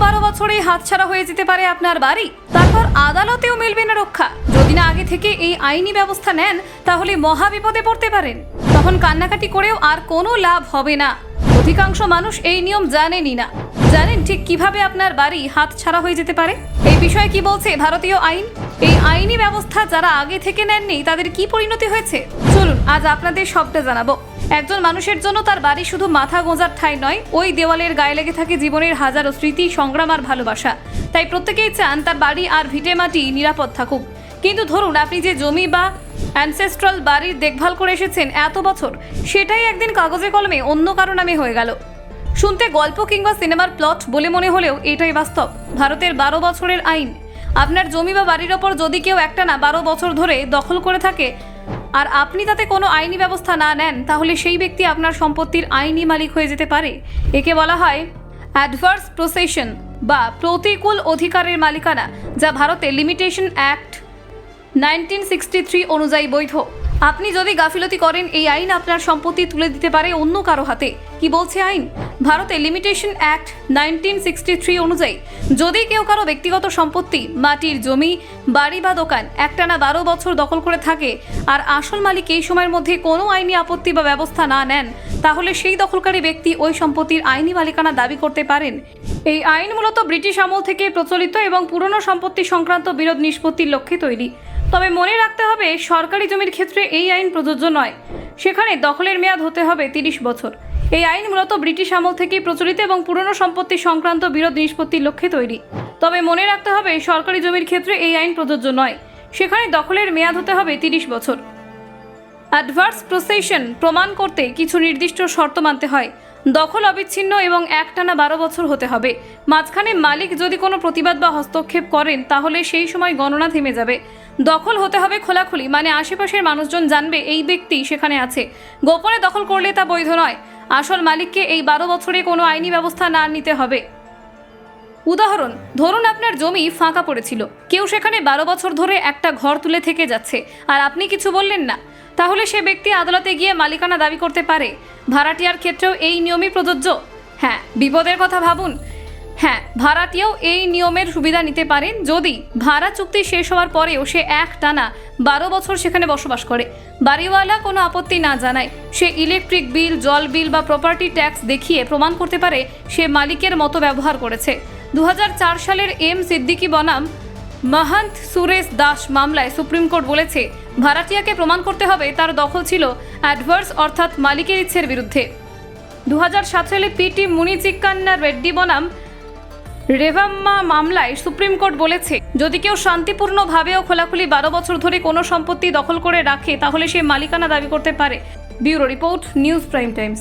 12 বছরেই হাতছাড়া হয়ে যেতে পারে আপনার বাড়ি, তারপর আদালতেও মিলবে না রক্ষা। যদি না আগে থেকে এই আইনি ব্যবস্থা নেন তাহলে মহা বিপদে পড়তে পারেন। তখন কান্নাকাটি করেও আর কোনো লাভ হবে না। অধিকাংশ মানুষ এই নিয়ম জানেনই না। জানেন ঠিক কিভাবে আপনার বাড়ি হাতছাড়া হয়ে যেতে পারে? এই বিষয়ে কি বলছে ভারতীয় আইন? এই আইনি ব্যবস্থা যারা আগে থেকে নেননি তাদের কি পরিণতি হয়েছে, চলুন আজ আপনাদের সবটা জানাবো। একজন মানুষের জন্য তার বাড়ি শুধু মাথা গোঁজার ঠাঁই নয়, ওই দেওয়ালের গায়ে লেগে থাকে জীবনের হাজারো স্মৃতি, সংগ্রাম আর ভালোবাসা। তাই প্রত্যেকেই চান তার বাড়ি আর ভিটেমাটি নিরাপদ থাকুক। কিন্তু ধরুন আপনি যে জমি বা অ্যানসেস্ট্রাল বাড়ির দেখভাল করে এসেছেন এত বছর, সেটাই একদিন কাগজে কলমে অন্য কারো নামে হয়ে গেল। শুনতে গল্প কিংবা সিনেমার প্লট বলে মনে হলেও এটাই বাস্তব। ভারতের 12 বছরের আইন। আপনার জমি বা বাড়ির ওপর যদি কেউ একটানা 12 বছর ধরে দখল করে থাকে আর আপনি তাতে কোনো আইনি ব্যবস্থা না নেন, তাহলে সেই ব্যক্তি আপনার সম্পত্তির আইনি মালিক হয়ে যেতে পারে। একে বলা হয় অ্যাডভার্স পসেশন বা প্রতিকূল অধিকারের মালিকানা, যা ভারতে লিমিটেশন অ্যাক্ট 1963 অনুযায়ী বৈধ। আপনি যদি গাফিলতি করেন, এই আইন আপনার সম্পত্তি তুলে দিতে পারে অন্য কারো হাতে। কি বলছে আইন? ভারতে লিমিটেশন অ্যাক্ট 1963 অনুযায়ী যদি কেউ কারো ব্যক্তিগত সম্পত্তি, মাটির জমি, বাড়ি বা দোকান একটানা 12 বছর দখল করে থাকে আর আসল মালিক এই সময়ের মধ্যে কোনো আইনি আপত্তি বা ব্যবস্থা না নেন, তাহলে সেই দখলকারী ব্যক্তি ওই সম্পত্তির আইনি মালিকানা দাবি করতে পারেন। এই আইন মূলত ব্রিটিশ আমল থেকে প্রচলিত এবং পুরনো সম্পত্তি সংক্রান্ত বিরোধ নিষ্পত্তির লক্ষ্যে তৈরি। তবে মনে রাখতে হবে, সরকারি জমির ক্ষেত্রে এই আইন প্রযোজ্য নয়। সেখানে দখলের মেয়াদ হতে হবে 30 বছর। এই আইন মূলত ব্রিটিশ আমল থেকেই প্রচলিত এবং পুরনো সম্পত্তি সংক্রান্ত বিরোধ নিষ্পত্তির লক্ষ্যে তৈরি। তবে মনে রাখতে হবে, সরকারি জমির ক্ষেত্রে এই আইন প্রযোজ্য নয়। সেখানে দখলের মেয়াদ হতে হবে 30 বছর। অ্যাডভার্স পসেশন প্রমাণ করতে কিছু নির্দিষ্ট শর্ত মানতে হয়। দখল অবিচ্ছিন্ন এবং একটানা 12 বছর হতে হবে। মাঝখানে মালিক যদি কোনো প্রতিবাদ বা হস্তক্ষেপ করেন, তাহলে সেই সময় গণনা থেমে যাবে। দখল হতে হবে খোলাখুলি, মানে আশেপাশের মানুষজন জানবে এই ব্যক্তি সেখানে আছে। গোপনে দখল করলে তা বৈধ নয়। আসল মালিককে এই 12 বছরে কোনো আইনি ব্যবস্থা না নিতে হবে। উদাহরণ, ধরুন আপনার জমি ফাঁকা পড়েছিল, কেউ সেখানে 12 বছর ধরে একটা ঘর তুলে থেকে যাচ্ছে আর আপনি কিছু বললেন না, তাহলে সে ব্যক্তি আদালতে গিয়ে মালিকানা দাবি করতে পারে। ভাড়াটিয়ার ক্ষেত্রেও এই নিয়মই প্রযোজ্য। হ্যাঁ, বিপদের কথা ভাবুন। হ্যাঁ, ভাড়াটিয়াও এই নিয়মের সুবিধা নিতে পারেন যদি ভাড়া চুক্তি শেষ হওয়ার পরেও সে একটানা 12 বছর সেখানে বসবাস করে। বাড়িওয়ালা কোনো আপত্তি না জানায়, সে ইলেকট্রিক বিল, জল বিল বা প্রপার্টি ট্যাক্স দেখিয়ে প্রমাণ করতে পারে সে মালিকের মতো ব্যবহার করেছে। 2004 সালের এম সিদ্দিকি বনাম মহন্ত সুরেশ দাস মামলায় সুপ্রিম কোর্ট বলেছে, ভাড়াটিয়াকে প্রমাণ করতে হবে তার দখল ছিল অ্যাডভার্স অর্থাৎ মালিকের ইচ্ছের বিরুদ্ধে। 2007 সালে পিটি মুনিচিক্কান্না রেড্ডি বনাম রেভাম্মা মামলায় সুপ্রিম কোর্ট বলেছে, যদি কেউ শান্তিপূর্ণভাবে ও খোলাখুলি 12 বছর ধরে কোনো সম্পত্তি দখল করে রাখে, তাহলে সে মালিকানা দাবি করতে পারে। Bureau report, news prime Times.